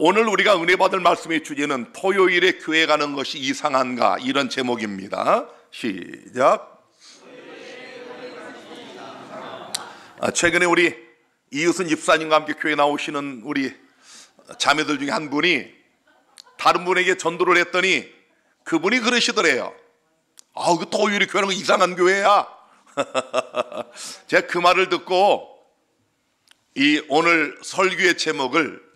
오늘 우리가 은혜 받을 말씀의 주제는 토요일에 교회 가는 것이 이상한가, 이런 제목입니다. 시작. 최근에 우리 이유순 집사님과 함께 교회 나오시는 우리 자매들 중에 한 분이 다른 분에게 전도를 했더니 그분이 그러시더래요. 그 토요일에 교회 가는 거 이상한 교회야. 제가 그 말을 듣고 이 오늘 설교의 제목을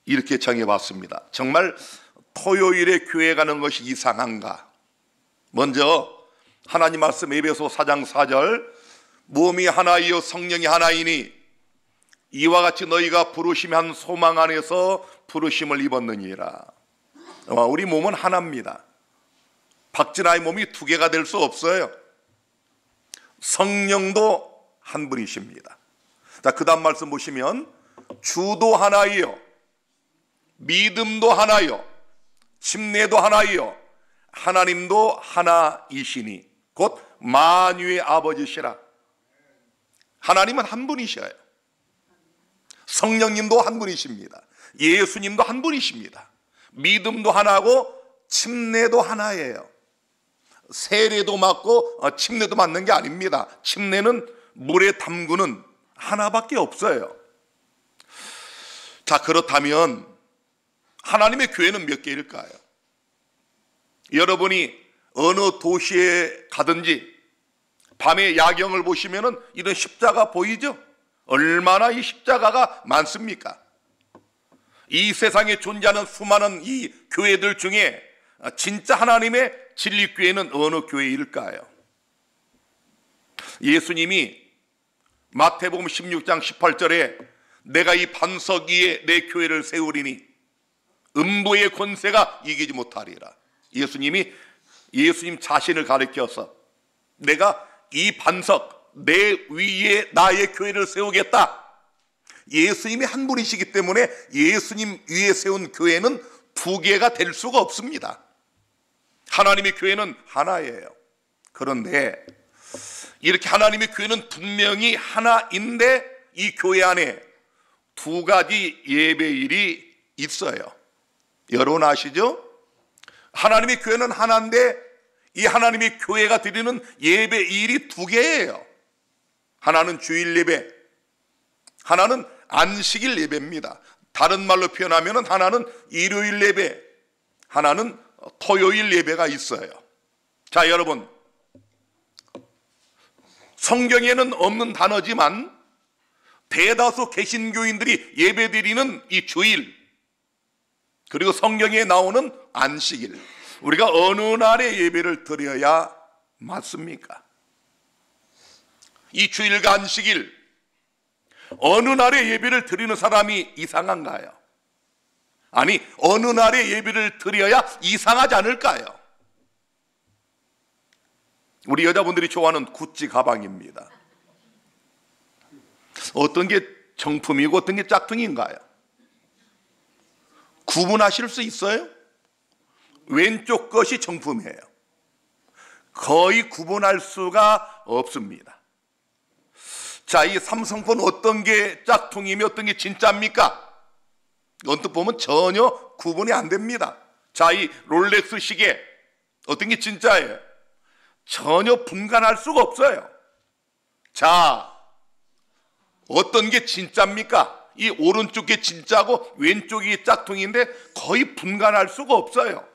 이렇게 정해봤습니다. 정말 토요일에 교회 가는 것이 이상한가? 먼저 하나님 말씀 에베소 4장 4절, 몸이 하나이요 성령이 하나이니 이와 같이 너희가 부르심의 한 소망 안에서 부르심을 입었느니라. 우리 몸은 하나입니다. 박진아의 몸이 두 개가 될 수 없어요. 성령도 한 분이십니다. 자, 그 다음 말씀 보시면 주도 하나이요, 믿음도 하나요, 침례도 하나요, 하나님도 하나이시니 곧 만유의 아버지시라. 하나님은 한 분이셔요. 성령님도 한 분이십니다. 예수님도 한 분이십니다. 믿음도 하나고 침례도 하나예요. 세례도 맞고 침례도 맞는 게 아닙니다. 침례는 물에 담그는 하나밖에 없어요. 자, 그렇다면 하나님의 교회는 몇 개일까요? 여러분이 어느 도시에 가든지 밤에 야경을 보시면은 이런 십자가 보이죠? 얼마나 이 십자가가 많습니까? 이 세상에 존재하는 수많은 이 교회들 중에 진짜 하나님의 진리교회는 어느 교회일까요? 예수님이 마태복음 16장 18절에 내가 이 반석 위에 내 교회를 세우리니 음부의 권세가 이기지 못하리라. 예수님 자신을 가리켜서 내가 이 반석 내 위에 나의 교회를 세우겠다. 예수님이 한 분이시기 때문에 예수님 위에 세운 교회는 두 개가 될 수가 없습니다. 하나님의 교회는 하나예요. 그런데 이렇게 하나님의 교회는 분명히 하나인데 이 교회 안에 두 가지 예배일이 있어요. 여러분 아시죠? 하나님의 교회는 하나인데 이 하나님의 교회가 드리는 예배일이 두 개예요. 하나는 주일 예배, 하나는 안식일 예배입니다. 다른 말로 표현하면 하나는 일요일 예배, 하나는 토요일 예배가 있어요. 자, 여러분, 성경에는 없는 단어지만 대다수 개신교인들이 예배드리는 이 주일, 그리고 성경에 나오는 안식일, 우리가 어느 날에 예배를 드려야 맞습니까? 이 주일과 안식일, 어느 날에 예배를 드리는 사람이 이상한가요? 아니, 어느 날에 예배를 드려야 이상하지 않을까요? 우리 여자분들이 좋아하는 구찌 가방입니다. 어떤 게 정품이고 어떤 게 짝퉁인가요? 구분하실 수 있어요? 왼쪽 것이 정품이에요. 거의 구분할 수가 없습니다. 자, 이 삼성폰 어떤 게 짝퉁이며 어떤 게 진짜입니까? 언뜻 보면 전혀 구분이 안 됩니다. 자, 이 롤렉스 시계 어떤 게 진짜예요? 전혀 분간할 수가 없어요. 자, 어떤 게 진짜입니까? 이 오른쪽 게 진짜고 왼쪽이 짝퉁인데 거의 분간할 수가 없어요.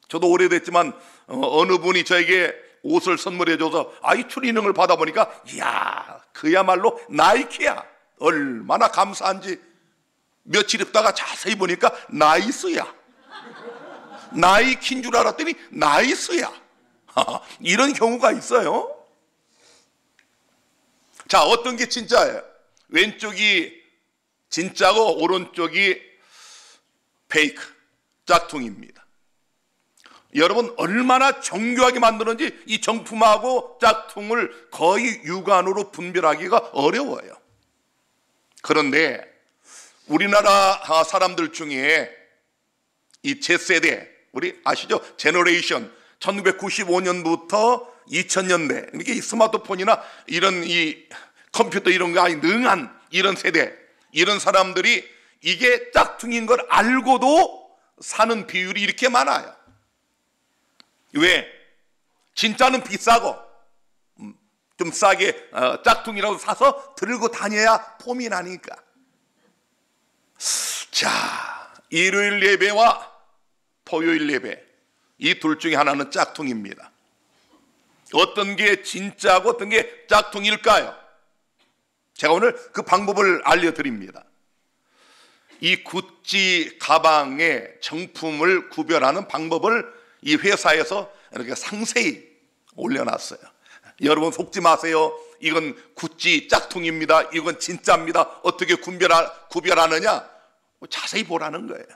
저도 오래됐지만 어느 분이 저에게 옷을 선물해줘서 이 추리닝을 받아보니까 이야, 그야말로 나이키야. 얼마나 감사한지. 며칠 입다가 자세히 보니까 나이스야. 나이키인 줄 알았더니 나이스야. 이런 경우가 있어요. 자, 어떤 게 진짜예요? 왼쪽이 진짜고 오른쪽이 페이크, 짝퉁입니다. 여러분, 얼마나 정교하게 만드는지 이 정품하고 짝퉁을 거의 육안으로 분별하기가 어려워요. 그런데 우리나라 사람들 중에 이 Z세대, 우리 아시죠? 제너레이션, 1995년부터 2000년대, 이게 스마트폰이나 이런 이 컴퓨터 이런 거에 능한 이런 세대, 이런 사람들이 이게 짝퉁인 걸 알고도 사는 비율이 이렇게 많아요. 왜? 진짜는 비싸고 좀 싸게 짝퉁이라도 사서 들고 다녀야 폼이 나니까. 자, 일요일 예배와 토요일 예배, 이 둘 중에 하나는 짝퉁입니다. 어떤 게 진짜고 어떤 게 짝퉁일까요? 제가 오늘 그 방법을 알려드립니다. 이 구찌 가방의 정품을 구별하는 방법을 이 회사에서 이렇게 상세히 올려놨어요. 여러분 속지 마세요. 이건 구찌 짝퉁입니다. 이건 진짜입니다. 어떻게 구별하느냐? 자세히 보라는 거예요.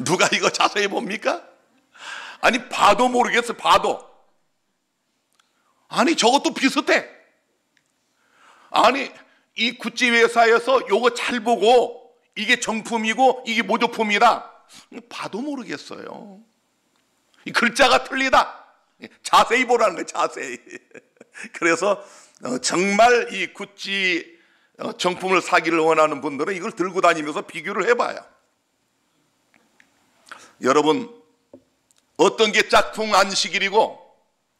누가 이거 자세히 봅니까? 아니 봐도 모르겠어요. 봐도. 아니 저것도 비슷해. 아니 이 구찌 회사에서 요거 잘 보고 이게 정품이고 이게 모조품이다. 봐도 모르겠어요. 이 글자가 틀리다. 자세히 보라는 거예요. 자세히. 그래서 정말 이 구찌 정품을 사기를 원하는 분들은 이걸 들고 다니면서 비교를 해봐요. 여러분 어떤 게 짝퉁 안식일이고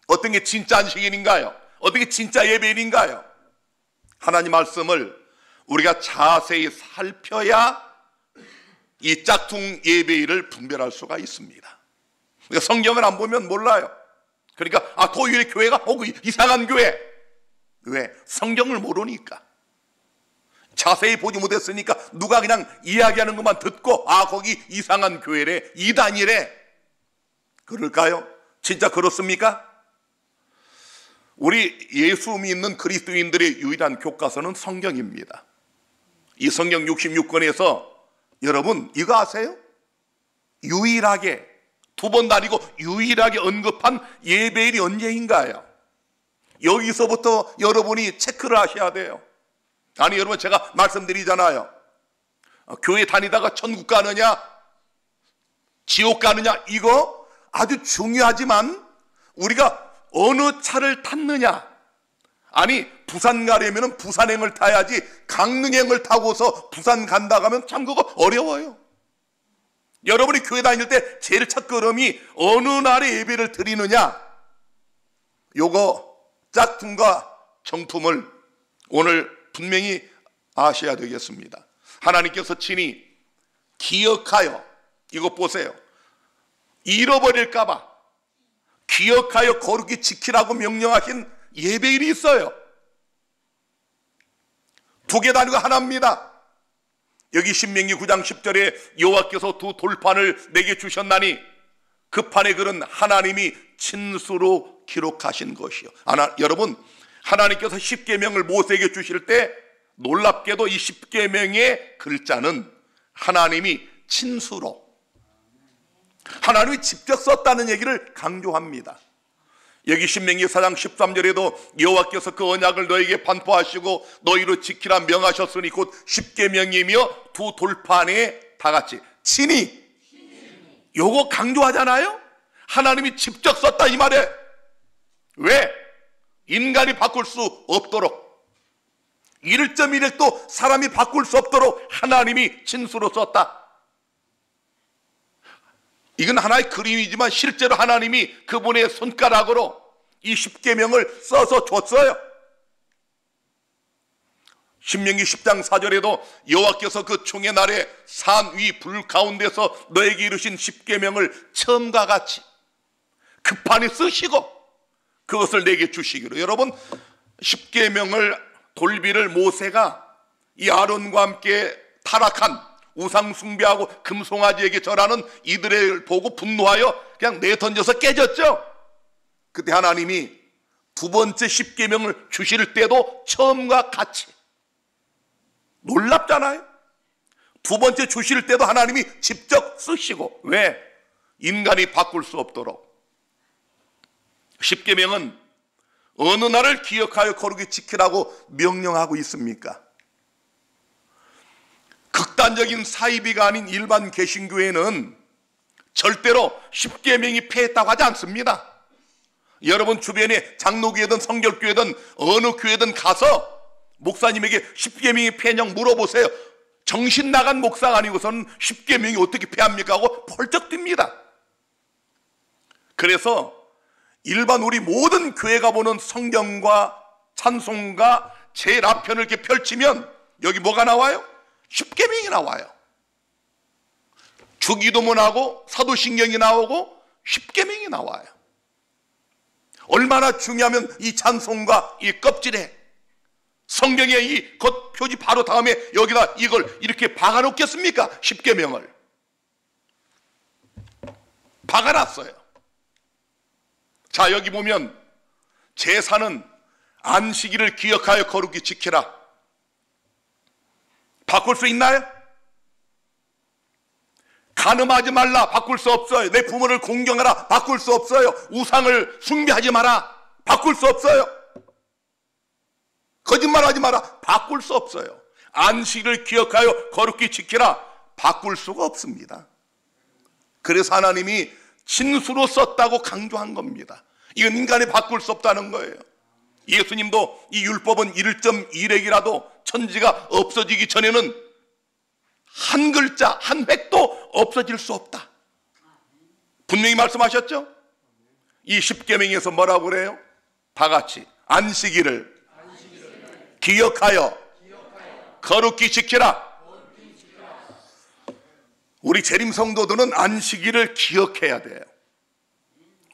어떤 게 진짜 안식일인가요? 어떤 게 진짜 예배일인가요? 하나님 말씀을 우리가 자세히 살펴야 이 짝퉁 예배일을 분별할 수가 있습니다. 그러니까 성경을 안 보면 몰라요. 그러니까 토요일에 교회가 그 이상한 교회. 왜? 성경을 모르니까. 자세히 보지 못했으니까 누가 그냥 이야기하는 것만 듣고 거기 이상한 교회래, 이단이래. 그럴까요? 진짜 그렇습니까? 우리 예수 믿는 그리스도인들의 유일한 교과서는 성경입니다. 이 성경 66권에서 여러분 이거 아세요? 유일하게 두 번 다니고 유일하게 언급한 예배일이 언제인가요? 여기서부터 여러분이 체크를 하셔야 돼요. 아니 여러분 제가 말씀드리잖아요. 교회 다니다가 천국 가느냐 지옥 가느냐 이거 아주 중요하지만 우리가 어느 차를 탔느냐. 아니 부산 가려면 부산행을 타야지 강릉행을 타고서 부산 간다 가면 참 그거 어려워요. 여러분이 교회 다닐 때 제일 첫 걸음이 어느 날에 예배를 드리느냐. 요거 짝퉁과 정품을 오늘 분명히 아셔야 되겠습니다. 하나님께서 친히 기억하여, 이거 보세요. 잃어버릴까 봐 기억하여 거룩히 지키라고 명령하신 예배일이 있어요. 두 개 단위가 하나입니다. 여기 신명기 9장 10절에 여호와께서 두 돌판을 내게 주셨나니 그 판에 글은 하나님이 친수로 기록하신 것이요. 여러분 하나님께서 십계명을 모세에게 주실 때 놀랍게도 이 십계명의 글자는 하나님이 친수로, 하나님이 직접 썼다는 얘기를 강조합니다. 여기 신명기 4장 13절에도 여호와께서 그 언약을 너에게 반포하시고 너희로 지키라 명하셨으니 곧 십계명이며 두 돌판에 다 같이 친히, 요거 강조하잖아요. 하나님이 직접 썼다 이 말에. 왜? 인간이 바꿀 수 없도록, 1.1획도 사람이 바꿀 수 없도록 하나님이 친수로 썼다. 이건 하나의 그림이지만 실제로 하나님이 그분의 손가락으로 이 십계명을 써서 줬어요. 신명기 10장 4절에도 여호와께서 그 총의 날에 산 위 불 가운데서 너에게 이루신 십계명을 처음과 같이 급하니 쓰시고 그것을 내게 주시기로. 여러분 십계명을 돌비를 모세가 이 아론과 함께 타락한 우상 숭배하고 금송아지에게 절하는 이들을 보고 분노하여 그냥 내던져서 깨졌죠. 그때 하나님이 두 번째 십계명을 주실 때도 처음과 같이, 놀랍잖아요. 두 번째 주실 때도 하나님이 직접 쓰시고. 왜? 인간이 바꿀 수 없도록. 십계명은 어느 날을 기억하여 거룩히 지키라고 명령하고 있습니까? 극단적인 사이비가 아닌 일반 개신교회는 절대로 십계명이 폐했다고 하지 않습니다. 여러분 주변에 장로교회든 성결교회든 어느 교회든 가서 목사님에게 십계명이 폐냐고 물어보세요. 정신 나간 목사가 아니고서는 십계명이 어떻게 패합니까 하고 펄쩍 뜁니다. 그래서 일반 우리 모든 교회가 보는 성경과 찬송가 제일 앞편을 이렇게 펼치면 여기 뭐가 나와요? 십계명이 나와요. 주기도문하고 사도신경이 나오고 십계명이 나와요. 얼마나 중요하면 이 찬송가 이 껍질에 성경에 이 겉표지 바로 다음에 여기다 이걸 이렇게 박아놓겠습니까? 십계명을 박아놨어요. 자, 여기 보면 제사는 안식일을 기억하여 거룩히 지키라. 바꿀 수 있나요? 간음하지 말라. 바꿀 수 없어요. 내 부모를 공경하라. 바꿀 수 없어요. 우상을 숭배하지 마라. 바꿀 수 없어요. 거짓말하지 마라. 바꿀 수 없어요. 안식일을 기억하여 거룩히 지키라. 바꿀 수가 없습니다. 그래서 하나님이 진수로 썼다고 강조한 겁니다. 이건 인간이 바꿀 수 없다는 거예요. 예수님도 이 율법은 1.1획이라도 천지가 없어지기 전에는 한 글자, 한 획도 없어질 수 없다. 분명히 말씀하셨죠? 이 십계명에서 뭐라고 그래요? 다 같이 안식일을 기억하여 거룩히 지키라. 우리 재림 성도들은 안식일을 기억해야 돼요.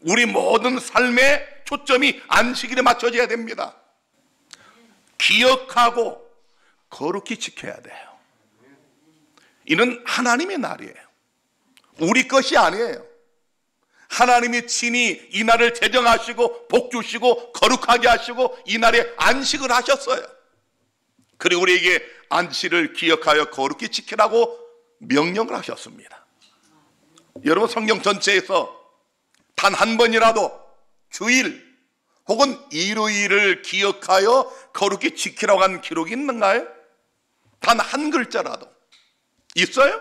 우리 모든 삶의 초점이 안식일에 맞춰져야 됩니다. 기억하고 거룩히 지켜야 돼요. 이는 하나님의 날이에요. 우리 것이 아니에요. 하나님이 친히 이 날을 제정하시고 복 주시고 거룩하게 하시고 이 날에 안식을 하셨어요. 그리고 우리에게 안식을 기억하여 거룩히 지키라고 명령을 하셨습니다. 여러분, 성경 전체에서 단 한 번이라도 주일 혹은 일요일을 기억하여 거룩히 지키라고 한 기록이 있는가요? 단 한 글자라도 있어요?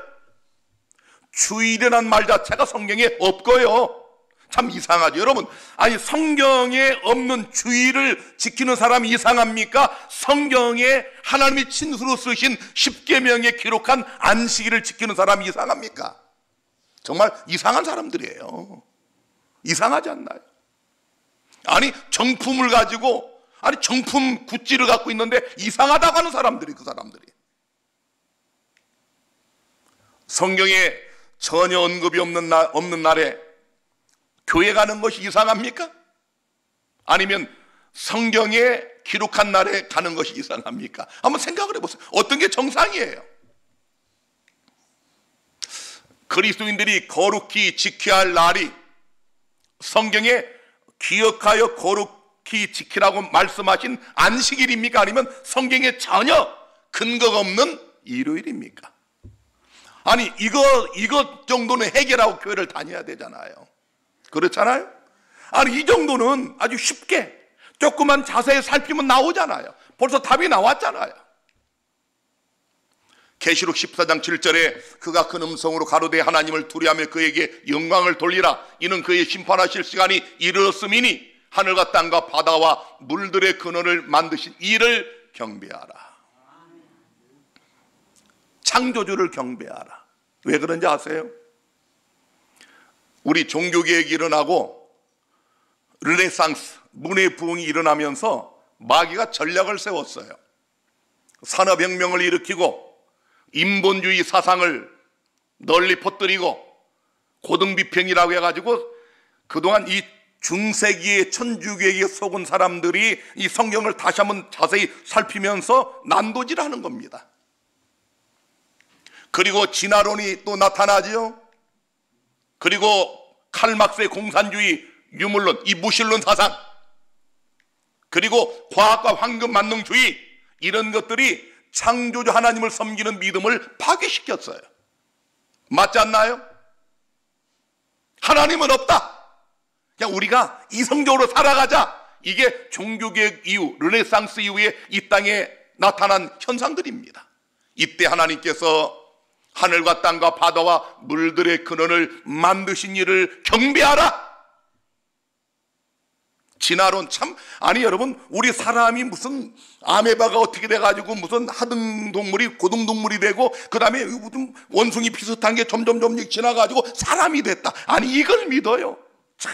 주일이라는 말 자체가 성경에 없고요. 참 이상하죠. 여러분, 아니 성경에 없는 주일을 지키는 사람이 이상합니까? 성경에 하나님이 친수로 쓰신 십계명에 기록한 안식일을 지키는 사람이 이상합니까? 정말 이상한 사람들이에요. 이상하지 않나요? 아니 정품을 가지고 정품 굿즈를 갖고 있는데 이상하다고 하는 사람들이 그 사람들이. 성경에 전혀 언급이 없는 날에 교회 가는 것이 이상합니까? 아니면 성경에 기록한 날에 가는 것이 이상합니까? 한번 생각을 해보세요. 어떤 게 정상이에요? 그리스도인들이 거룩히 지켜야 할 날이 성경에 기억하여 거룩히 지키라고 말씀하신 안식일입니까? 아니면 성경에 전혀 근거가 없는 일요일입니까? 아니 이것 정도는 해결하고 교회를 다녀야 되잖아요. 그렇잖아요? 아니 이 정도는 아주 쉽게 조금만 자세히 살피면 나오잖아요. 벌써 답이 나왔잖아요. 계시록 14장 7절에 그가 큰 음성으로 가로되 하나님을 두려하며 그에게 영광을 돌리라. 이는 그의 심판하실 시간이 이르렀음이니 하늘과 땅과 바다와 물들의 근원을 만드신 이를 경배하라. 창조주를 경배하라. 왜 그런지 아세요? 우리 종교개혁이 일어나고 르네상스, 문의 부흥이 일어나면서 마귀가 전략을 세웠어요. 산업혁명을 일으키고 인본주의 사상을 널리 퍼뜨리고 고등비평이라고 해가지고 그동안 이 중세기의 천주교에게 속은 사람들이 이 성경을 다시 한번 자세히 살피면서 난도질하는 겁니다. 그리고 진화론이 또 나타나죠. 그리고 칼막스의 공산주의, 유물론, 이 무신론 사상, 그리고 과학과 황금 만능주의, 이런 것들이 창조주 하나님을 섬기는 믿음을 파괴시켰어요. 맞지 않나요? 하나님은 없다. 그냥 우리가 이성적으로 살아가자. 이게 종교개혁 이후, 르네상스 이후에 이 땅에 나타난 현상들입니다. 이때 하나님께서 하늘과 땅과 바다와 물들의 근원을 만드신 이를 경배하라. 진화론 참, 아니 여러분, 우리 사람이 무슨 아메바가 어떻게 돼가지고 무슨 하등동물이 고등동물이 되고 그 다음에 무슨 원숭이 비슷한 게 점점 지나가지고 사람이 됐다. 아니 이걸 믿어요. 참.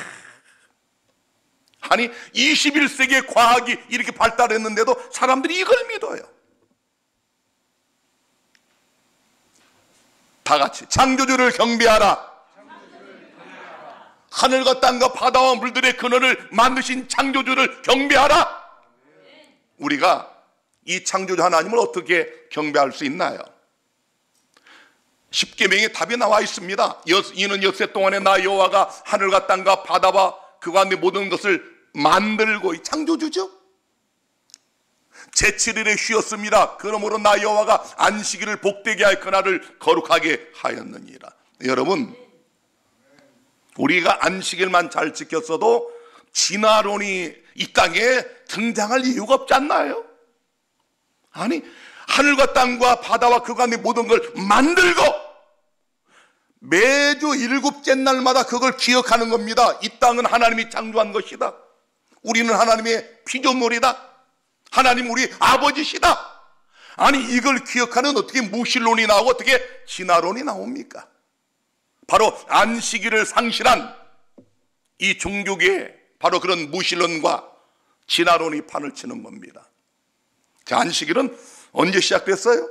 아니 21세기의 과학이 이렇게 발달했는데도 사람들이 이걸 믿어요. 다 같이 창조주를 경배하라. 하늘과 땅과 바다와 물들의 근원을 만드신 창조주를 경배하라. 우리가 이 창조주 하나님을 어떻게 경배할 수 있나요? 십계명의 답이 나와 있습니다. 이는 엿새 동안에 나 여호와가 하늘과 땅과 바다와 그 가운데 모든 것을 만들고, 이 창조주죠. 제7일에 쉬었습니다. 그러므로 나 여호와가 안식일을 복되게 할 그날을 거룩하게 하였느니라. 여러분, 우리가 안식일만 잘 지켰어도 진화론이 이 땅에 등장할 이유가 없지 않나요? 아니 하늘과 땅과 바다와 그 가운데 모든 걸 만들고 매주 7째 날마다 그걸 기억하는 겁니다. 이 땅은 하나님이 창조한 것이다. 우리는 하나님의 피조물이다. 하나님 우리 아버지시다. 아니 이걸 기억하는 어떻게 무신론이 나오고 어떻게 진화론이 나옵니까? 바로 안식일을 상실한 이 종교계에 바로 그런 무신론과 진화론이 판을 치는 겁니다. 자, 안식일은 언제 시작됐어요?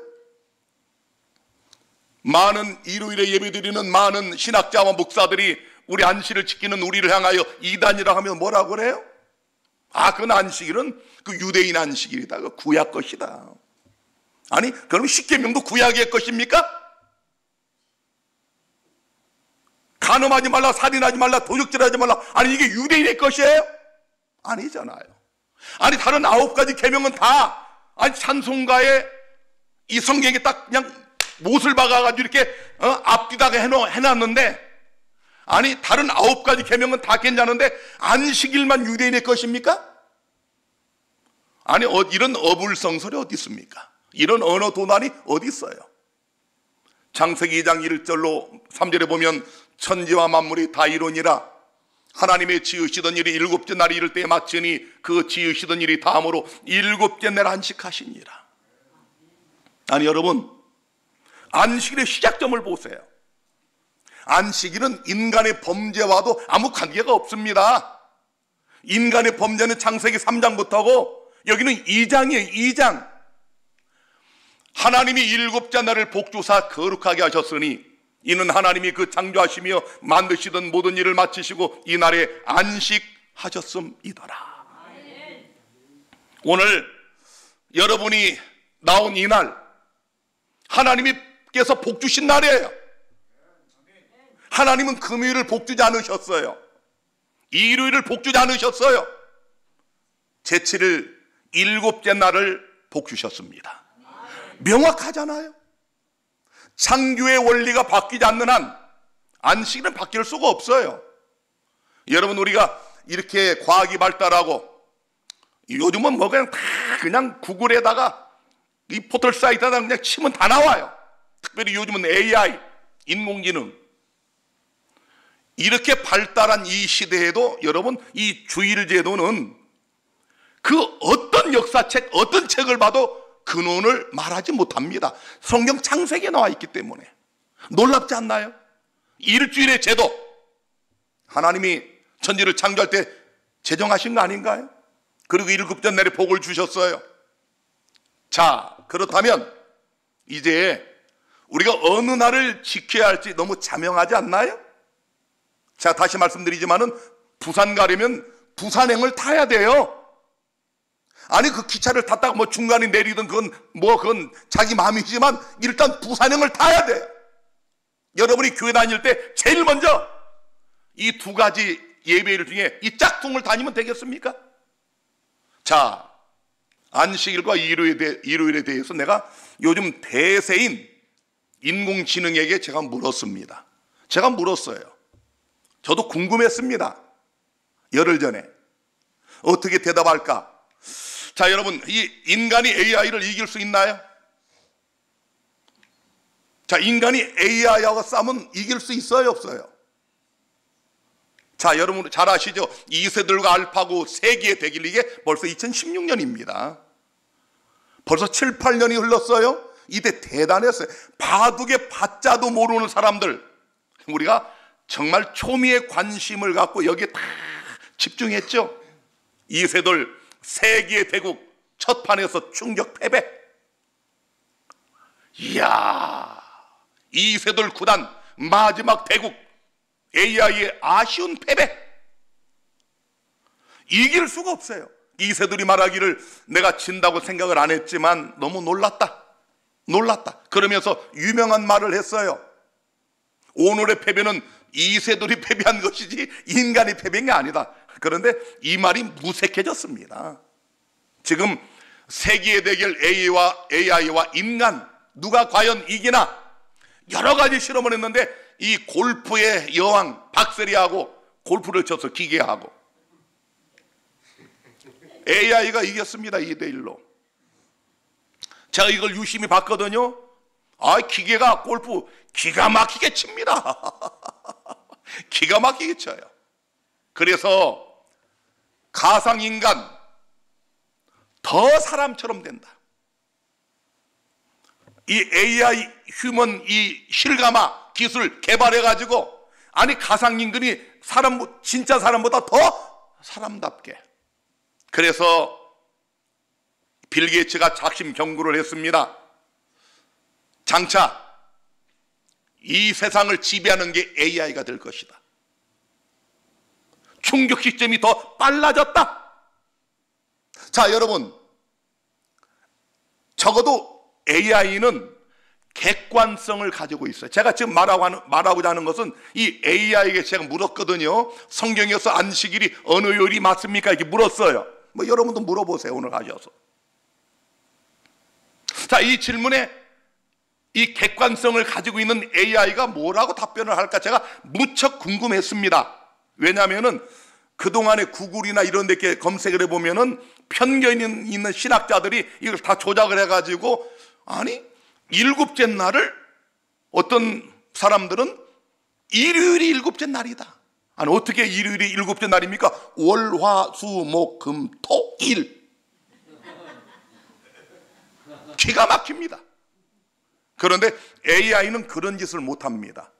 많은 일요일에 예배드리는 많은 신학자와 목사들이 우리 안식일을 지키는 우리를 향하여 이단이라 하면 뭐라고 그래요? 아, 그건 안식일은 그 유대인 안식일이다. 그 구약 것이다. 아니, 그럼 십계명도 구약의 것입니까? 간음하지 말라, 살인하지 말라, 도적질하지 말라. 아니 이게 유대인의 것이에요? 아니잖아요. 아니 다른 9가지 계명은 다 아니 찬송가에 이 성경에 딱 그냥 못을 박아가지고 이렇게 앞뒤다가 해놨는데, 아니 다른 9가지 계명은 다 괜찮은데 안식일만 유대인의 것입니까? 아니 이런 어불성설이 어디 있습니까? 이런 언어 도난이 어디 있어요? 창세기 2장 1절로 3절에 보면 천지와 만물이 다 이루니라. 하나님의 지으시던 일이 7째 날이 이를 때에 마치니 그 지으시던 일이 다음으로 7째 날 안식하시니라. 아니 여러분, 안식일의 시작점을 보세요. 안식일은 인간의 범죄와도 아무 관계가 없습니다. 인간의 범죄는 창세기 3장부터고 여기는 2장이에요. 2장. 하나님이 7째 날을 복주사 거룩하게 하셨으니 이는 하나님이 그 창조하시며 만드시던 모든 일을 마치시고 이 날에 안식하셨음이더라. 오늘 여러분이 나온 이 날 하나님께서 복주신 날이에요. 하나님은 금요일을 복주지 않으셨어요. 일요일을 복주지 않으셨어요. 제7일 7째 날을 복주셨습니다. 명확하잖아요. 창조의 원리가 바뀌지 않는 한 안식일은 바뀔 수가 없어요. 여러분, 우리가 이렇게 과학이 발달하고 요즘은 뭐 그냥 구글에다가 이 포털 사이트에다 그냥 치면 다 나와요. 특별히 요즘은 AI, 인공지능. 이렇게 발달한 이 시대에도 여러분, 이 주일 제도는 그 어떤 역사책, 어떤 책을 봐도 근원을 말하지 못합니다. 성경 창세기에 나와 있기 때문에. 놀랍지 않나요? 일주일의 제도, 하나님이 천지를 창조할 때 제정하신 거 아닌가요? 그리고 7째 날에 복을 주셨어요. 자, 그렇다면 이제 우리가 어느 날을 지켜야 할지 너무 자명하지 않나요? 자, 다시 말씀드리지만은 부산 가려면 부산행을 타야 돼요. 아니 그 기차를 탔다가 뭐 중간에 내리든 그건 자기 마음이지만 일단 부산행을 타야 돼. 여러분이 교회 다닐 때 제일 먼저 이 2가지 예배일 중에 이 짝퉁을 다니면 되겠습니까? 자, 안식일과 일요일에 대해서 내가 요즘 대세인 인공지능에게 제가 물었습니다. 제가 물었어요. 저도 궁금했습니다. 열흘 전에 어떻게 대답할까? 자, 여러분, 이 인간이 AI를 이길 수 있나요? 자, 인간이 AI하고 싸우면 이길 수 있어요, 없어요? 자, 여러분 잘 아시죠? 이세돌과 알파고 세계의 대결, 이게 벌써 2016년입니다. 벌써 7, 8년이 흘렀어요. 이때 대단했어요. 바둑의 바자도 모르는 사람들, 우리가 정말 초미의 관심을 갖고 여기에 다 집중했죠. 이세돌 세계의 대국 첫 판에서 충격 패배. 이야, 이세돌 구단 마지막 대국 AI의 아쉬운 패배. 이길 수가 없어요. 이세돌이 말하기를 내가 진다고 생각을 안 했지만 너무 놀랐다. 그러면서 유명한 말을 했어요. 오늘의 패배는 이세돌이 패배한 것이지 인간이 패배한 게 아니다. 그런데 이 말이 무색해졌습니다. 지금 세계의 대결 AI와 인간, 누가 과연 이기나 여러 가지 실험을 했는데 이 골프의 여왕 박세리하고 골프를 쳐서 기계하고 AI가 이겼습니다. 2대1로. 제가 이걸 유심히 봤거든요. 기계가 골프 기가 막히게 칩니다. 기가 막히게 쳐요. 그래서 가상인간 더 사람처럼 된다. 이 AI 휴먼 이 실감아 기술 개발해가지고 가상인간이 진짜 사람보다 더 사람답게. 그래서 빌 게이츠가 작심 경고를 했습니다. 장차 이 세상을 지배하는 게 AI가 될 것이다. 충격 시점이 더 빨라졌다. 자, 여러분, 적어도 AI는 객관성을 가지고 있어요. 제가 지금 말하고자 하는 것은 이 AI에게 제가 물었거든요. 성경에서 안식일이 어느 요일이 맞습니까? 이렇게 물었어요. 여러분도 물어보세요, 오늘 가셔서. 자, 이 질문에 이 객관성을 가지고 있는 AI가 뭐라고 답변을 할까 제가 무척 궁금했습니다. 왜냐하면은 그동안에 구글이나 이런 데 검색을 해보면은 편견 있는 신학자들이 이걸 다 조작을 해가지고 일곱째 날을 어떤 사람들은 일요일이 일곱째 날이다. 어떻게 일요일이 일곱째 날입니까? 월, 화, 수, 목, 금, 토, 일. 기가 막힙니다. 그런데 AI는 그런 짓을 못합니다.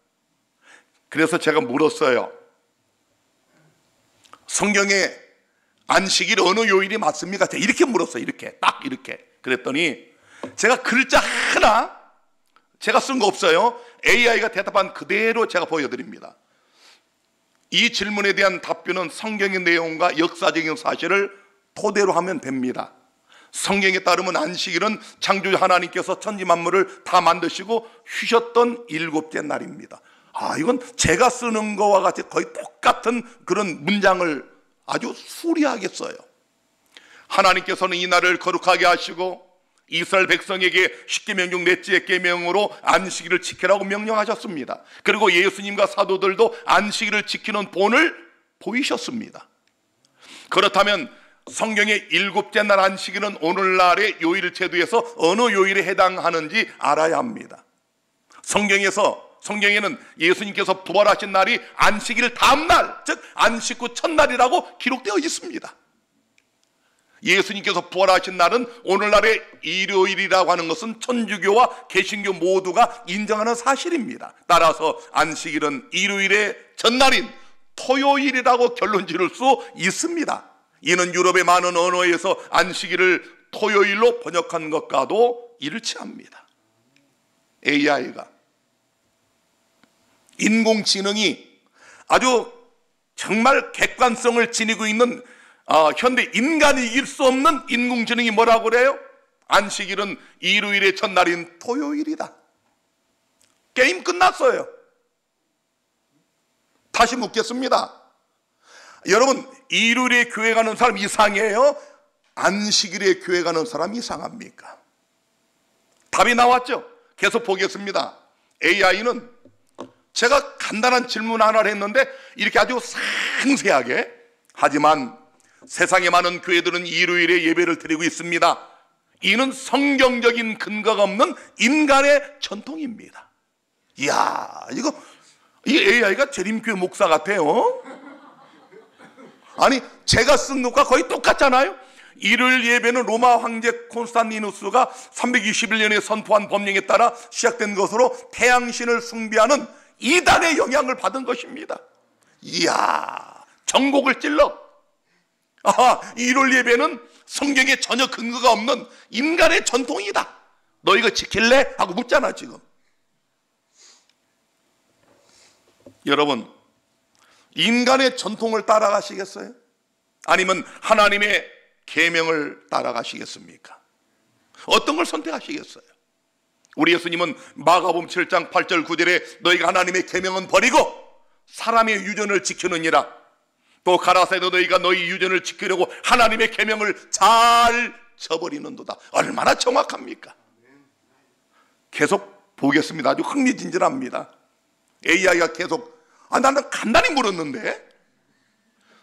그래서 제가 물었어요. 성경에 안식일 어느 요일이 맞습니까? 이렇게 물었어요. 딱 이렇게. 그랬더니 제가 글자 하나 제가 쓴 거 없어요. AI가 대답한 그대로 제가 보여드립니다. 이 질문에 대한 답변은 성경의 내용과 역사적인 사실을 토대로 하면 됩니다. 성경에 따르면 안식일은 창조주 하나님께서 천지만물을 다 만드시고 쉬셨던 일곱째 날입니다. 이건 제가 쓰는 거와 같이 거의 똑같은 그런 문장을 아주 수리하게 써요. 하나님께서는 이 날을 거룩하게 하시고 이스라엘 백성에게 십계명 중 넷째 계명으로 안식일을 지키라고 명령하셨습니다. 그리고 예수님과 사도들도 안식일을 지키는 본을 보이셨습니다. 그렇다면 성경의 일곱째 날 안식일은 오늘날의 요일 제도에서 어느 요일에 해당하는지 알아야 합니다. 성경에는 예수님께서 부활하신 날이 안식일 다음 날, 즉 안식 후 첫날이라고 기록되어 있습니다. 예수님께서 부활하신 날은 오늘날의 일요일이라고 하는 것은 천주교와 개신교 모두가 인정하는 사실입니다. 따라서 안식일은 일요일의 전날인 토요일이라고 결론 지을 수 있습니다. 이는 유럽의 많은 언어에서 안식일을 토요일로 번역한 것과도 일치합니다. AI가, 인공지능이 아주 정말 객관성을 지니고 있는 현대 인간이 이길 수 없는 인공지능이 뭐라고 그래요? 안식일은 일요일의 첫날인 토요일이다. 게임 끝났어요. 다시 묻겠습니다. 여러분, 일요일에 교회 가는 사람 이상해요? 안식일에 교회 가는 사람 이상합니까? 답이 나왔죠? 계속 보겠습니다. AI는 제가 간단한 질문 하나를 했는데 이렇게 아주 상세하게, 하지만 세상의 많은 교회들은 일요일에 예배를 드리고 있습니다. 이는 성경적인 근거가 없는 인간의 전통입니다. 이야, 이 AI가 재림교회 목사 같아요. 아니 제가 쓴 것과 거의 똑같잖아요. 일요일 예배는 로마 황제 콘스탄티누스가 321년에 선포한 법령에 따라 시작된 것으로 태양신을 숭배하는 이단의 영향을 받은 것입니다. 이야, 전곡을 찔러. 일요일 예배는 성경에 전혀 근거가 없는 인간의 전통이다. 너 이거 지킬래? 하고 묻잖아 지금. 여러분, 인간의 전통을 따라가시겠어요? 아니면 하나님의 계명을 따라가시겠습니까? 어떤 걸 선택하시겠어요? 우리 예수님은 마가복음 7장 8절 9절에 너희가 하나님의 계명은 버리고 사람의 유전을 지키느니라. 또 가라사대 너희가 너희 유전을 지키려고 하나님의 계명을 잘 저버리는도다. 얼마나 정확합니까? 계속 보겠습니다. 아주 흥미진진합니다. AI가 계속 나는 간단히 물었는데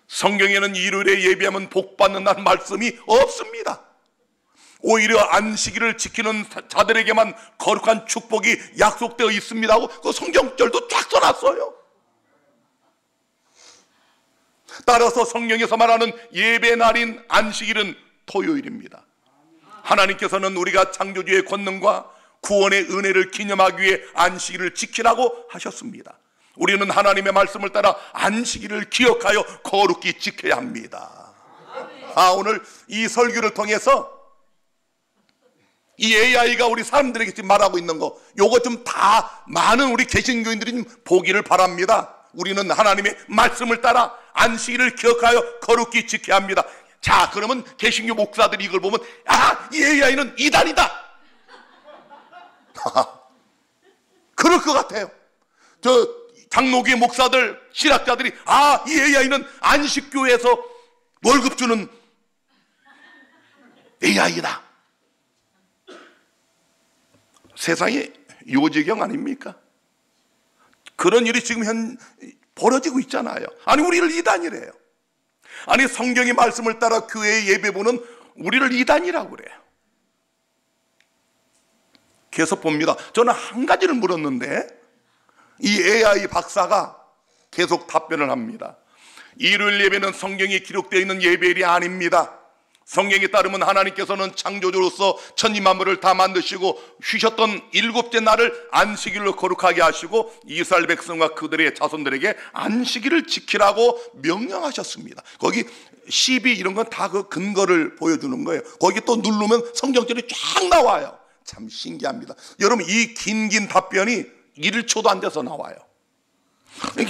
성경에는 일요일에 예배하면 복받는다는 말씀이 없습니다. 오히려 안식일을 지키는 자들에게만 거룩한 축복이 약속되어 있습니다 하고 그 성경절도 쫙 써놨어요. 따라서 성경에서 말하는 예배 날인 안식일은 토요일입니다. 하나님께서는 우리가 창조주의 권능과 구원의 은혜를 기념하기 위해 안식일을 지키라고 하셨습니다. 우리는 하나님의 말씀을 따라 안식일을 기억하여 거룩히 지켜야 합니다. 오늘 이 설교를 통해서 이 AI가 우리 사람들에게 지금 말하고 있는 거, 요거 좀 다 많은 우리 개신교인들이 좀 보기를 바랍니다. 우리는 하나님의 말씀을 따라 안식일을 기억하여 거룩히 지켜야 합니다. 자, 그러면 개신교 목사들이 이걸 보면 이 AI는 이단이다. 그럴 것 같아요. 장로교회 목사들, 신학자들이 이 AI는 안식교에서 월급 주는 AI다. 세상이 요지경 아닙니까? 그런 일이 지금 벌어지고 있잖아요. 아니 우리를 이단이래요. 아니 성경의 말씀을 따라 교회의 예배보는 우리를 이단이라고 그래요. 계속 봅니다. 저는 한 가지를 물었는데 이 AI 박사가 계속 답변을 합니다. 일요일 예배는 성경에 기록되어 있는 예배일이 아닙니다. 성경에 따르면 하나님께서는 창조주로서 천지만물을 다 만드시고 쉬셨던 일곱째 날을 안식일로 거룩하게 하시고 이스라엘 백성과 그들의 자손들에게 안식일을 지키라고 명령하셨습니다. 거기 12 이런 건 다 그 근거를 보여주는 거예요. 거기 또 누르면 성경절이 쫙 나와요. 참 신기합니다. 여러분 이 긴 답변이 1초도 안 돼서 나와요.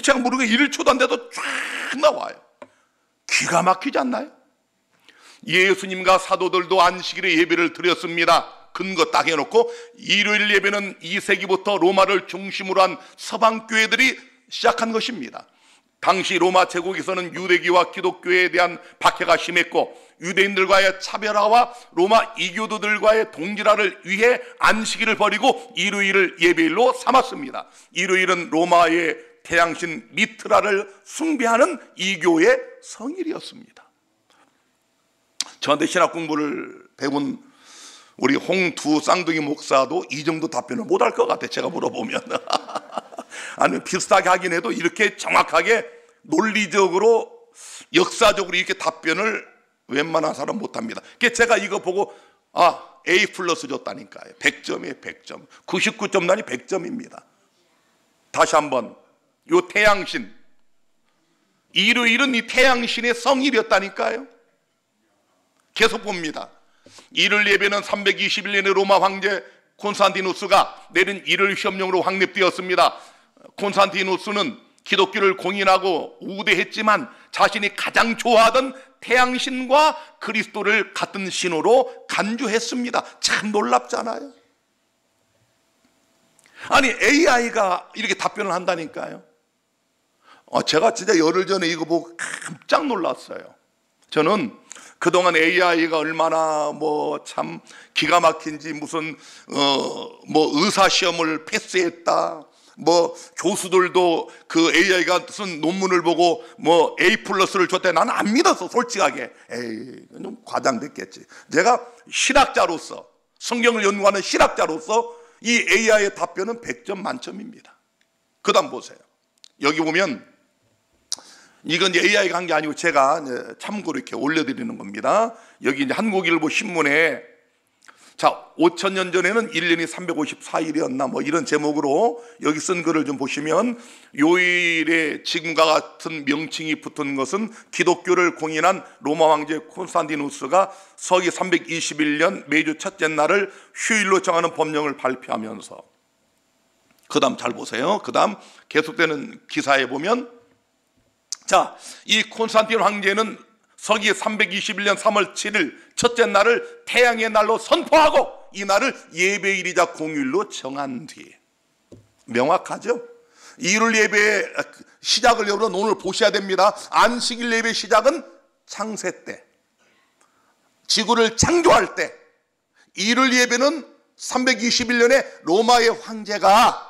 제가 모르게 1초도 안 돼도 쫙 나와요. 기가 막히지 않나요? 예수님과 사도들도 안식일에 예배를 드렸습니다. 근거 딱 해놓고 일요일 예배는 2세기부터 로마를 중심으로 한 서방교회들이 시작한 것입니다. 당시 로마 제국에서는 유대교와 기독교에 대한 박해가 심했고 유대인들과의 차별화와 로마 이교도들과의 동질화를 위해 안식일을 버리고 일요일을 예배일로 삼았습니다. 일요일은 로마의 태양신 미트라를 숭배하는 이교의 성일이었습니다. 저한테 신학 공부를 배운 우리 홍두 쌍둥이 목사도 이 정도 답변을 못할 것 같아. 제가 물어보면 아니 비슷하게 하긴 해도 이렇게 정확하게 논리적으로 역사적으로 이렇게 답변을 웬만한 사람 못합니다. 그래서 제가 이거 보고 A 플러스 줬다니까요. 100점이에요. 100점. 99점 나니 100점입니다. 다시 한번 요 태양신, 일요일은 이 태양신의 성일이었다니까요. 계속 봅니다. 일요일 예배는 321년에 로마 황제 콘스탄티누스가 내린 일요일 시험령으로 확립되었습니다. 콘스탄티누스는 기독교를 공인하고 우대했지만 자신이 가장 좋아하던 태양신과 그리스도를 같은 신호로 간주했습니다. 참 놀랍잖아요. 아니 AI가 이렇게 답변을 한다니까요. 제가 진짜 열흘 전에 이거 보고 깜짝 놀랐어요. 저는 그동안 AI가 얼마나 참 기가 막힌지 무슨 의사 시험을 패스했다. 교수들도 그 AI가 쓴 논문을 보고 A 플러스를 줬대. 나는 안 믿었어, 솔직하게. 좀 과장됐겠지. 제가 신학자로서, 성경을 연구하는 신학자로서 이 AI의 답변은 100점 만점입니다. 그 다음 보세요. 여기 보면 이건 AI가 한 게 아니고 제가 참고로 이렇게 올려드리는 겁니다. 여기 이제 한국일보 신문에, 자, 5,000년 전에는 1년이 354일이었나 뭐 이런 제목으로 여기 쓴 글을 좀 보시면, 요일에 지금과 같은 명칭이 붙은 것은 기독교를 공인한 로마 황제 콘스탄티누스가 서기 321년 매주 첫째 날을 휴일로 정하는 법령을 발표하면서, 그 다음 잘 보세요. 그 다음 계속되는 기사에 보면, 자, 이 콘스탄틴 황제는 서기 321년 3월 7일 첫째 날을 태양의 날로 선포하고 이 날을 예배일이자 공휴일로 정한 뒤, 명확하죠? 이율 예배의 시작을 여러분 오늘 보셔야 됩니다. 안식일 예배 시작은 창세 때, 지구를 창조할 때. 이율 예배는 321년에 로마의 황제가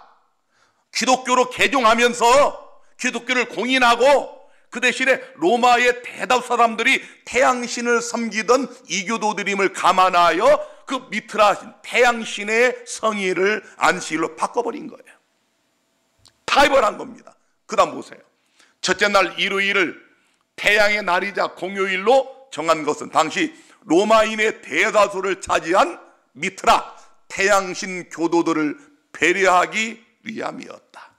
기독교로 개종하면서 기독교를 공인하고, 그 대신에 로마의 대다수 사람들이 태양신을 섬기던 이교도들임을 감안하여 그 미트라 태양신의 성의를 안식일로 바꿔버린 거예요. 타협을 한 겁니다. 그 다음 보세요. 첫째 날 일요일을 태양의 날이자 공휴일로 정한 것은 당시 로마인의 대다수를 차지한 미트라 태양신 교도들을 배려하기 위함이었다.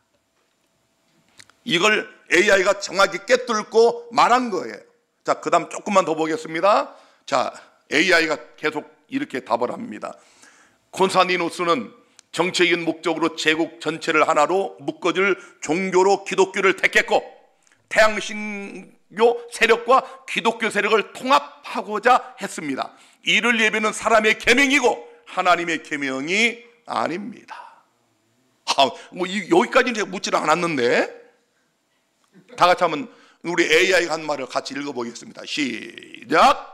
이걸 AI가 정확히 꿰뚫고 말한 거예요. 자, 그 다음 조금만 더 보겠습니다. 자, AI가 계속 이렇게 답을 합니다. 콘스탄티누스는 정치적인 목적으로 제국 전체를 하나로 묶어줄 종교로 기독교를 택했고, 태양신교 세력과 기독교 세력을 통합하고자 했습니다. 이를 예배는 사람의 계명이고 하나님의 계명이 아닙니다. 여기까지는 제가 묻지는 않았는데, 다 같이 한번 우리 AI가 한 말을 같이 읽어보겠습니다. 시작.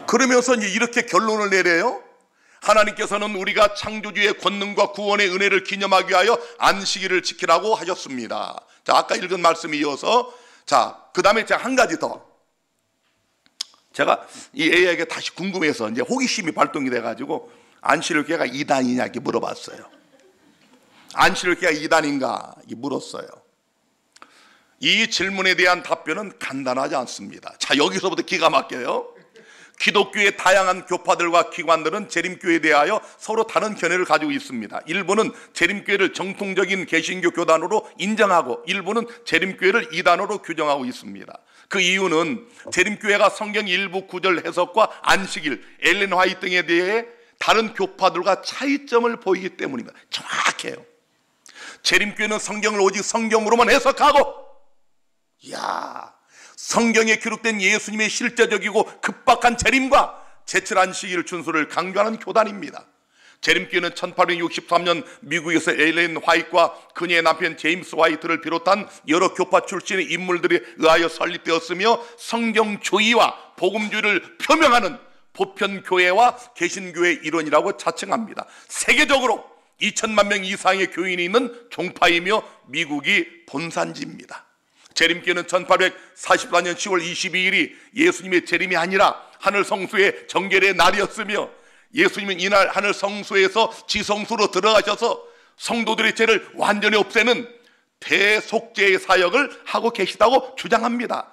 그러면서 이제 이렇게 결론을 내려요. 하나님께서는 우리가 창조주의 권능과 구원의 은혜를 기념하기 위하여 안식일을 지키라고 하셨습니다. 자, 아까 읽은 말씀이 이어서, 자, 그 다음에 제가 한 가지 더, 제가 이 AI에게 다시 궁금해서 이제 호기심이 발동이 돼가지고 안식일교회가 이단이냐 이렇게 물어봤어요. 안식일교회가 이단인가 물었어요. 이 질문에 대한 답변은 간단하지 않습니다. 자, 여기서부터 기가 막혀요. 기독교의 다양한 교파들과 기관들은 재림교회에 대하여 서로 다른 견해를 가지고 있습니다. 일부는 재림교회를 정통적인 개신교 교단으로 인정하고, 일부는 재림교회를 이단으로 규정하고 있습니다. 그 이유는 재림교회가 성경 일부 구절 해석과 안식일, 엘렌 화이트 등에 대해 다른 교파들과 차이점을 보이기 때문입니다. 정확해요. 재림교회는 성경을 오직 성경으로만 해석하고, 성경에 기록된 예수님의 실제적이고 급박한 재림과 제철 안식일 준수를 강조하는 교단입니다. 재림교회는 1863년 미국에서 엘렌 화이트와 그녀의 남편 제임스 화이트를 비롯한 여러 교파 출신의 인물들에 의하여 설립되었으며, 성경주의와 복음주의를 표명하는 보편교회와 개신교회의 일원이라고 자칭합니다. 세계적으로 2천만 명 이상의 교인이 있는 종파이며 미국이 본산지입니다. 재림교회는 1844년 10월 22일이 예수님의 재림이 아니라 하늘 성수의 정결의 날이었으며, 예수님은 이날 하늘 성수에서 지성수로 들어가셔서 성도들의 죄를 완전히 없애는 대속죄의 사역을 하고 계시다고 주장합니다.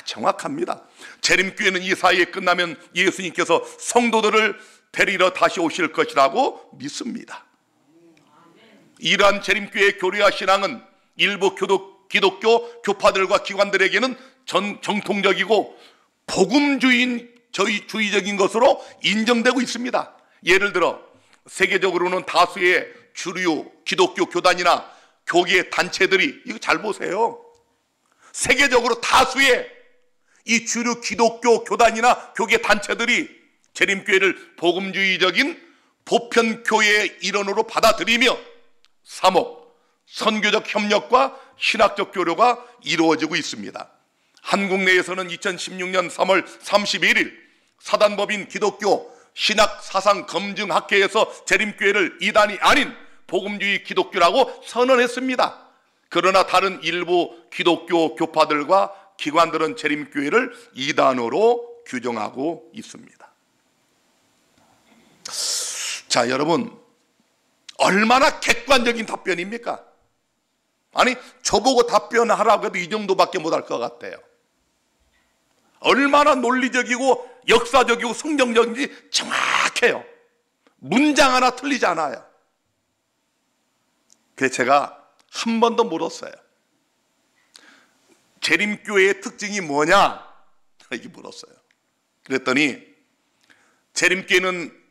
정확합니다. 재림교회는 이 사역이 끝나면 예수님께서 성도들을 데리러 다시 오실 것이라고 믿습니다. 이러한 재림교회의 교리와 신앙은 일부 기독교 교파들과 기관들에게는 정통적이고 복음주의적인 것으로 인정되고 있습니다. 예를 들어 세계적으로는 다수의 주류 기독교 교단이나 교계 단체들이, 이거 잘 보세요, 세계적으로 다수의 이 주류 기독교 교단이나 교계 단체들이 재림교회를 복음주의적인 보편교회의 일원으로 받아들이며 사목, 선교적 협력과 신학적 교류가 이루어지고 있습니다. 한국 내에서는 2016년 3월 31일 사단법인 기독교 신학사상검증학회에서 재림교회를 이단이 아닌 복음주의 기독교라고 선언했습니다. 그러나 다른 일부 기독교 교파들과 기관들은 재림교회를 이단으로 규정하고 있습니다. 자, 여러분, 얼마나 객관적이고 일반적인 답변입니까? 아니, 저보고 답변하라고 해도 이 정도밖에 못할 것 같아요. 얼마나 논리적이고 역사적이고 성경적인지 정확해요. 문장 하나 틀리지 않아요. 그래서 제가 한 번 더 물었어요. 재림교회의 특징이 뭐냐? 이렇게 물었어요. 그랬더니 재림교회는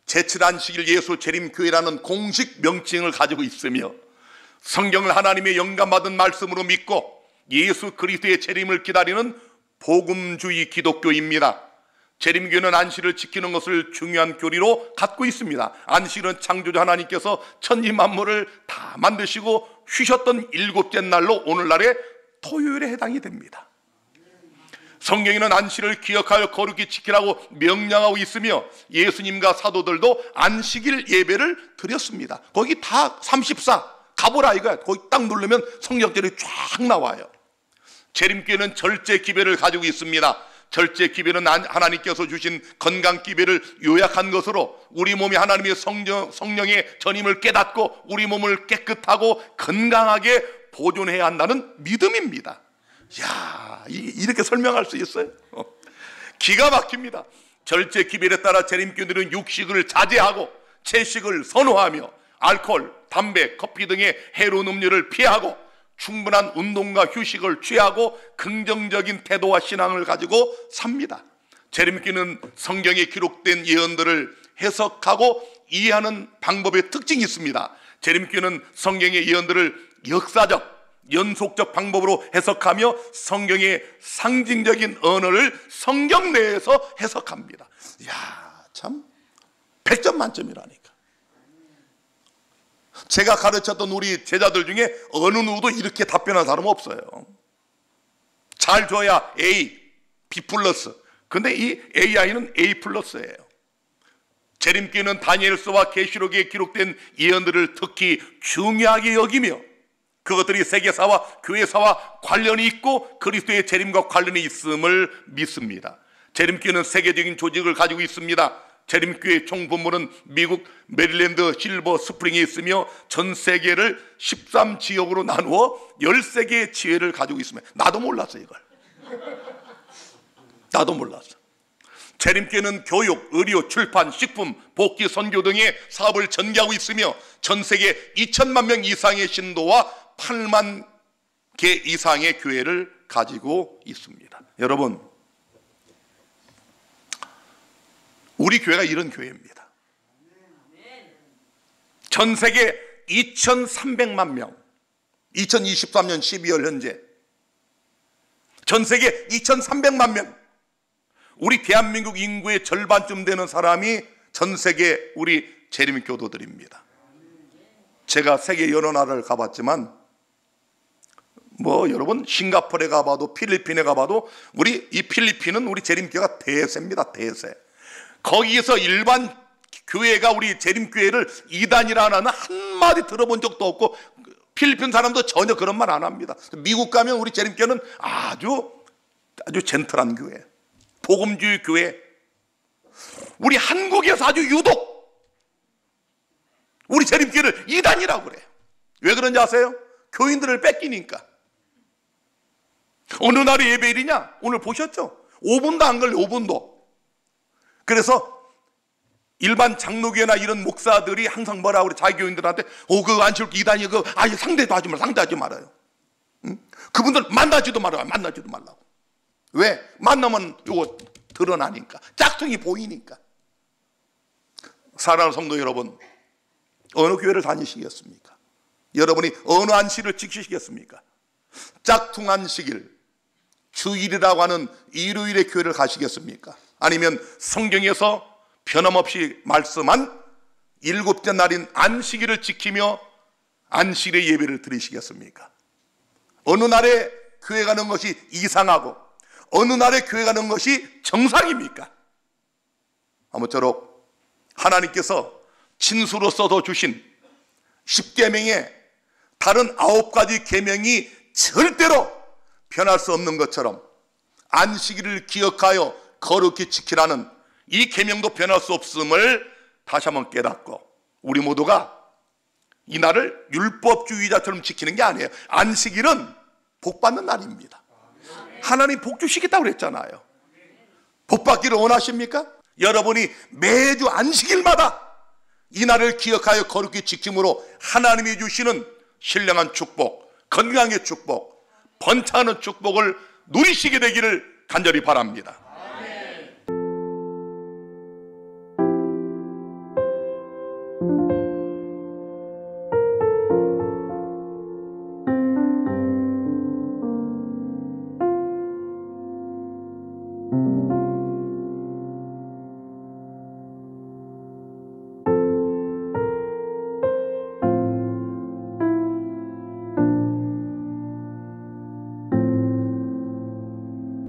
제7안식일 예수 재림교회라는 공식 명칭을 가지고 있으며 성경을 하나님의 영감받은 말씀으로 믿고 예수 그리스도의 재림을 기다리는 복음주의 기독교입니다. 재림교회는 안식일을 지키는 것을 중요한 교리로 갖고 있습니다. 안식일은 창조주 하나님께서 천지만물을 다 만드시고 쉬셨던 일곱째 날로 오늘날의 토요일에 해당이 됩니다. 성경에는 안식일을 기억하여 거룩히 지키라고 명령하고 있으며 예수님과 사도들도 안식일 예배를 드렸습니다. 거기 다 34 가보라 이거야. 거기 딱 누르면 성경절이 쫙 나와요. 재림교회는 절제 기별을 가지고 있습니다. 절제 기별은 하나님께서 주신 건강 기별을 요약한 것으로 우리 몸이 하나님의 성령의 전임을 깨닫고 우리 몸을 깨끗하고 건강하게 보존해야 한다는 믿음입니다. 야, 이렇게 설명할 수 있어요? 기가 막힙니다. 절제 기별에 따라 재림교회들은 육식을 자제하고 채식을 선호하며 알코올, 담배, 커피 등의 해로운 음료를 피하고 충분한 운동과 휴식을 취하고 긍정적인 태도와 신앙을 가지고 삽니다. 재림교회는 성경에 기록된 예언들을 해석하고 이해하는 방법의 특징이 있습니다. 재림교회는 성경의 예언들을 역사적, 연속적 방법으로 해석하며 성경의 상징적인 언어를 성경 내에서 해석합니다. 이야, 참 100점 만점이라니까. 제가 가르쳤던 우리 제자들 중에 어느 누구도 이렇게 답변한 사람 없어요. 잘 줘야 A, B 플러스. 근데 이 AI는 A 플러스예요. 재림교회는 다니엘서와 계시록에 기록된 예언들을 특히 중요하게 여기며 그것들이 세계사와 교회사와 관련이 있고 그리스도의 재림과 관련이 있음을 믿습니다. 재림교회는 세계적인 조직을 가지고 있습니다. 재림교회 총본부는 미국 메릴랜드 실버 스프링에 있으며 전 세계를 13지역으로 나누어 13개의 지회를 가지고 있습니다. 나도 몰랐어 이걸. 나도 몰랐어. 재림교회는 교육, 의료, 출판, 식품, 복지, 선교 등의 사업을 전개하고 있으며 전 세계 2천만 명 이상의 신도와 8만 개 이상의 교회를 가지고 있습니다. 여러분, 우리 교회가 이런 교회입니다. 전 세계 2,300만 명, 2023년 12월 현재 전 세계 2,300만 명, 우리 대한민국 인구의 절반쯤 되는 사람이 전 세계 우리 재림교도들입니다. 제가 세계 여러 나라를 가봤지만 여러분 싱가포르에 가봐도 필리핀에 가봐도 우리 이 필리핀은 우리 재림교회가 대세입니다. 대세. 거기에서 일반 교회가 우리 재림교회를 이단이라는 한마디 들어본 적도 없고 필리핀 사람도 전혀 그런 말 안 합니다. 미국 가면 우리 재림교회는 아주 젠틀한 교회, 복음주의 교회. 우리 한국에서 아주 유독 우리 재림교회를 이단이라고 그래요. 왜 그런지 아세요? 교인들을 뺏기니까. 어느 날이 예배일이냐? 오늘 보셨죠? 5분도 안 걸려, 5분도. 그래서 일반 장로교회나 이런 목사들이 항상 뭐라고 그래? 자기 교인들한테 그거 안식일 이단이 상대도 하지 말아요. 상대하지 말아요. 응? 그분들 만나지도 말아요. 만나지도 말라고. 왜? 만나면 이거 드러나니까. 짝퉁이 보이니까. 사랑하는 성도 여러분, 어느 교회를 다니시겠습니까? 여러분이 어느 안식일을 지키시겠습니까? 짝퉁 안식일, 주일이라고 하는 일요일의 교회를 가시겠습니까? 아니면 성경에서 변함없이 말씀한 일곱째 날인 안식일을 지키며 안식일의 예배를 드리시겠습니까? 어느 날에 교회 가는 것이 이상하고 어느 날에 교회 가는 것이 정상입니까? 아무쪼록 하나님께서 친수로 써서 주신 10계명에 다른 9가지 계명이 절대로 변할 수 없는 것처럼 안식일을 기억하여 거룩히 지키라는 이 계명도 변할 수 없음을 다시 한번 깨닫고 우리 모두가 이 날을 율법주의자처럼 지키는 게 아니에요. 안식일은 복 받는 날입니다. 하나님 복 주시겠다고 그랬잖아요. 복 받기를 원하십니까? 여러분이 매주 안식일마다 이 날을 기억하여 거룩히 지킴으로 하나님이 주시는 신령한 축복, 건강의 축복, 번창하는 축복을 누리시게 되기를 간절히 바랍니다.